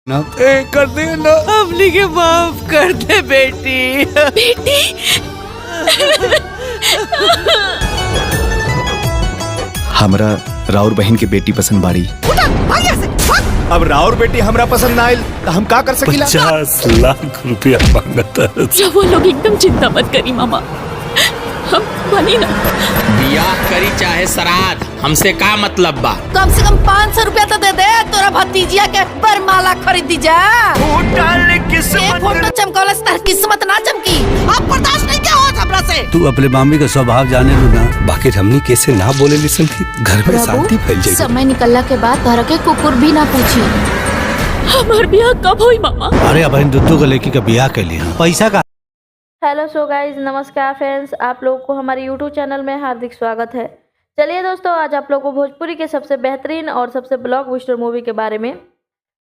ना कर दे ना, हमने के माफ कर दे बेटी। बेटी हमरा राउर बहन के बेटी पसंद बाड़ी। अब राउर बेटी हमरा पसंद ना आयल तो हम का कर सकीला? 50 लाख रुपया मांगता है। जब वो लोग एकदम चिंता मत करी मामा, हम बनी ना। बियाह करी चाहे श्राद्ध, हमसे का मतलब बा? कम से कम 500 रुपया तो दे दे, तोरा भतीजिया के बरमाला खरीद दी जा। एक फोटो चमकौला से तार किस्मत ना चमकी। अब बर्दाश्त नहीं क्या होता हमरा से। तू अपने मामी का स्वभाव जाने लो ना। बाकी हमनी कैसे ना बोले लिसन की घर में शांति फैल जाएगी। समय निकलला के बाद घर के कुकुर भी ना पूछी हमार ब्याह कब हुई मामा। अरे अब दुद्दू का लड़की का ब्याह कर लिया, पैसा का। हेलो सो गाइज, नमस्कार फ्रेंड्स, आप लोगों को हमारे यूट्यूब चैनल में हार्दिक स्वागत है। चलिए दोस्तों, आज आप लोगों को भोजपुरी के सबसे बेहतरीन और सबसे ब्लॉकबस्टर मूवी के बारे में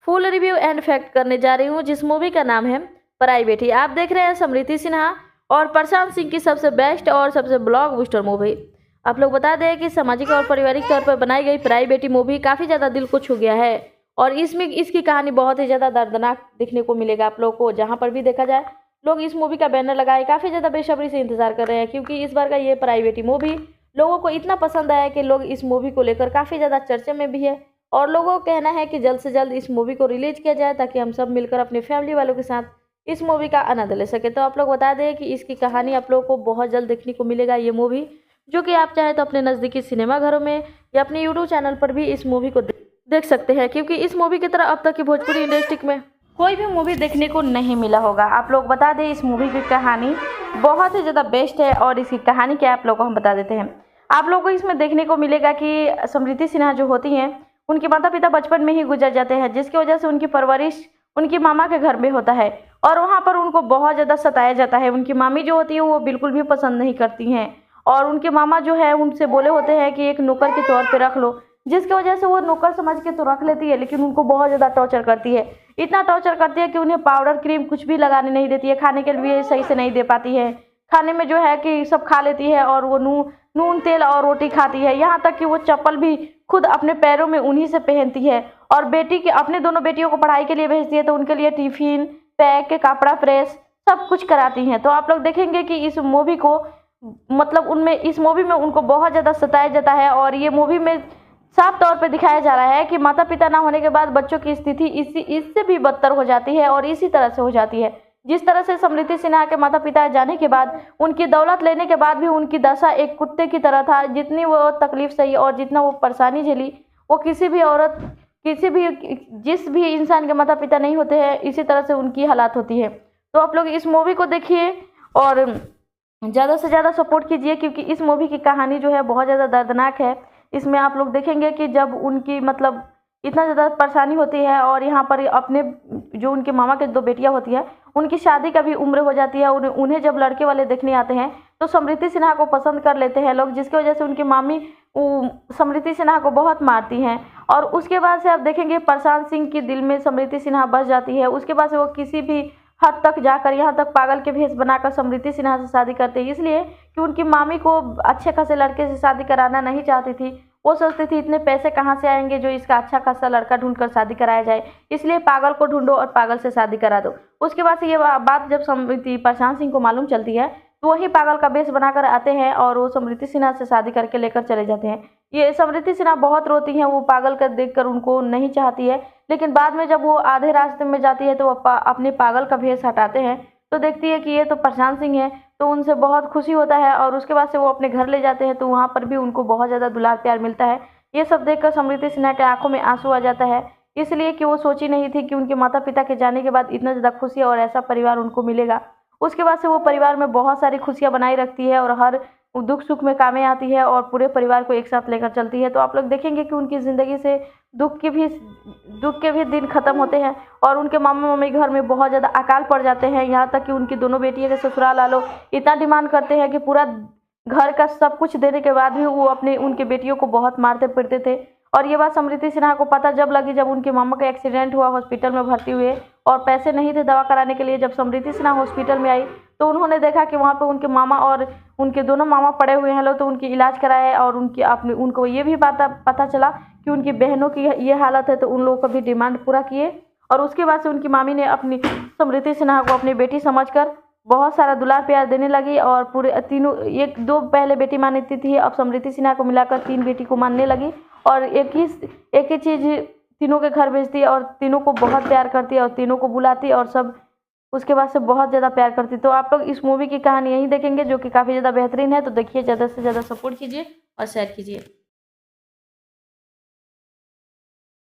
फुल रिव्यू एंड फैक्ट करने जा रही हूँ, जिस मूवी का नाम है पराई बेटी। आप देख रहे हैं समृति सिन्हा और प्रशांत सिंह की सबसे बेस्ट और सबसे ब्लॉकबस्टर मूवी। आप लोग बता दें कि सामाजिक और पारिवारिक तौर पर बनाई गई पराई बेटी मूवी काफ़ी ज़्यादा दिल को छू गया है और इसमें इसकी कहानी बहुत ही ज़्यादा दर्दनाक दिखने को मिलेगा आप लोग को। जहाँ पर भी देखा जाए, लोग इस मूवी का बैनर लगाए काफ़ी ज़्यादा बेसब्री से इंतजार कर रहे हैं, क्योंकि इस बार का ये पराई बेटी मूवी लोगों को इतना पसंद आया कि लोग इस मूवी को लेकर काफ़ी ज़्यादा चर्चे में भी है और लोगों का कहना है कि जल्द से जल्द इस मूवी को रिलीज किया जाए ताकि हम सब मिलकर अपनी फैमिली वालों के साथ इस मूवी का आनंद ले सके। तो आप लोग बता दें कि इसकी कहानी आप लोगों को बहुत जल्द देखने को मिलेगा ये मूवी, जो कि आप चाहे तो अपने नज़दीकी सिनेमाघरों में या अपने यूट्यूब चैनल पर भी इस मूवी को देख सकते हैं, क्योंकि इस मूवी की तरह अब तक की भोजपुरी इंडस्ट्री में कोई भी मूवी देखने को नहीं मिला होगा। आप लोग बता दें, इस मूवी की कहानी बहुत ही ज़्यादा बेस्ट है और इसकी कहानी क्या है आप लोगों को हम बता देते हैं। आप लोगों को इसमें देखने को मिलेगा कि समृति सिन्हा जो होती हैं, उनके माता पिता बचपन में ही गुजर जाते हैं, जिसकी वजह से उनकी परवरिश उनकी मामा के घर में होता है और वहाँ पर उनको बहुत ज़्यादा सताया जाता है। उनकी मामी जो होती है वो बिल्कुल भी पसंद नहीं करती हैं और उनके मामा जो है उनसे बोले होते हैं कि एक नौकर के तौर पे रख लो, जिसकी वजह से वो नौकर समझ के तो रख लेती है, लेकिन उनको बहुत ज़्यादा टॉर्चर करती है। इतना टॉर्चर करती है कि उन्हें पाउडर क्रीम कुछ भी लगाने नहीं देती है, खाने के लिए सही से नहीं दे पाती है। खाने में जो है कि सब खा लेती है और वो नून तेल और रोटी खाती है, यहाँ तक कि वो चप्पल भी खुद अपने पैरों में उन्हीं से पहनती है और बेटी के अपने दोनों बेटियों को पढ़ाई के लिए भेजती है, तो उनके लिए टिफिन पैक कपड़ा प्रेस सब कुछ कराती हैं। तो आप लोग देखेंगे कि इस मूवी को मतलब इस मूवी में उनको बहुत ज़्यादा सताया जाता है और ये मूवी में साफ तौर पे दिखाया जा रहा है कि माता पिता ना होने के बाद बच्चों की स्थिति इससे भी बदतर हो जाती है और इसी तरह से हो जाती है। जिस तरह से समृति सिन्हा के माता पिता जाने के बाद उनकी दौलत लेने के बाद भी उनकी दशा एक कुत्ते की तरह था। जितनी वो तकलीफ सही और जितना वो परेशानी झेली, वो किसी भी जिस भी इंसान के माता पिता नहीं होते हैं, इसी तरह से उनकी हालात होती है। तो आप लोग इस मूवी को देखिए और ज़्यादा से ज़्यादा सपोर्ट कीजिए, क्योंकि इस मूवी की कहानी जो है बहुत ज़्यादा दर्दनाक है। इसमें आप लोग देखेंगे कि जब उनकी मतलब इतना ज़्यादा परेशानी होती है और यहाँ पर अपने जो उनके मामा के दो बेटियाँ होती है, उनकी शादी का भी उम्र हो जाती है। उन्हें जब लड़के वाले देखने आते हैं तो समृति सिन्हा को पसंद कर लेते हैं लोग, जिसकी वजह से उनकी मामी समृति सिन्हा को बहुत मारती हैं और उसके बाद से आप देखेंगे प्रशांत सिंह के दिल में समृति सिन्हा बस जाती है। उसके बाद से वो किसी भी हद तक जाकर यहाँ तक पागल के भेष बनाकर समृति सिन्हा से शादी करते हैं, इसलिए कि उनकी मामी को अच्छे खासे लड़के से शादी कराना नहीं चाहती थी। वो सोचती थी इतने पैसे कहाँ से आएंगे जो इसका अच्छा खासा लड़का ढूंढकर शादी कराया जाए, इसलिए पागल को ढूंढो और पागल से शादी करा दो। उसके बाद से ये बात जब समृति प्रशांत सिंह को मालूम चलती है तो वही पागल का बेस बनाकर आते हैं और वो समृति सिन्हा से शादी करके लेकर चले जाते हैं। ये समृति सिन्हा बहुत रोती हैं, वो पागल कर देखकर उनको नहीं चाहती है, लेकिन बाद में जब वो आधे रास्ते में जाती है तो वो अपने पागल का भेष हटाते हैं तो देखती है कि ये तो प्रशांत सिंह है, तो उनसे बहुत खुशी होता है और उसके बाद से वो अपने घर ले जाते हैं, तो वहाँ पर भी उनको बहुत ज़्यादा दुलार प्यार मिलता है। ये सब देखकर समृति सिन्हा के आंखों में आंसू आ जाता है, इसलिए कि वो सोची नहीं थी कि उनके माता पिता के जाने के बाद इतना ज़्यादा खुशी और ऐसा परिवार उनको मिलेगा। उसके बाद से वो परिवार में बहुत सारी खुशियाँ बनाई रखती है और हर दुख सुख में कामें आती है और पूरे परिवार को एक साथ लेकर चलती है। तो आप लोग देखेंगे कि उनकी ज़िंदगी से दुख के भी दिन ख़त्म होते हैं और उनके मामा मम्मी घर में बहुत ज़्यादा अकाल पड़ जाते हैं, यहाँ तक कि उनकी दोनों बेटियों के ससुराल वालों इतना डिमांड करते हैं कि पूरा घर का सब कुछ देने के बाद भी वो उनके बेटियों को बहुत मारते पीटते थे। और ये बात समृति सिन्हा को पता जब लगी, जब उनके मामा का एक्सीडेंट हुआ, हॉस्पिटल में भर्ती हुए और पैसे नहीं थे दवा कराने के लिए। जब समृति सिन्हा हॉस्पिटल में आई तो उन्होंने देखा कि वहाँ पे उनके मामा और उनके दोनों मामा पड़े हुए हैं लोग, तो उनकी इलाज कराए और उनको ये भी पता चला कि उनकी बहनों की ये हालत है, तो उन लोगों का भी डिमांड पूरा किए और उसके बाद से उनकी मामी ने अपनी समृति सिन्हा को अपनी बेटी समझकर बहुत सारा दुलार प्यार देने लगी और पूरे तीनों एक दो पहले बेटी मानती थी, अब समृति सिन्हा को मिलाकर 3 बेटी को मानने लगी और एक ही चीज़ तीनों के घर भेजती है और तीनों को बहुत प्यार करती है और तीनों को बुलाती और सब उसके बाद से बहुत ज़्यादा प्यार करती। तो आप लोग इस मूवी की कहानी यही देखेंगे जो कि काफ़ी ज़्यादा बेहतरीन है। तो देखिए, ज़्यादा से ज़्यादा सपोर्ट कीजिए और शेयर कीजिए।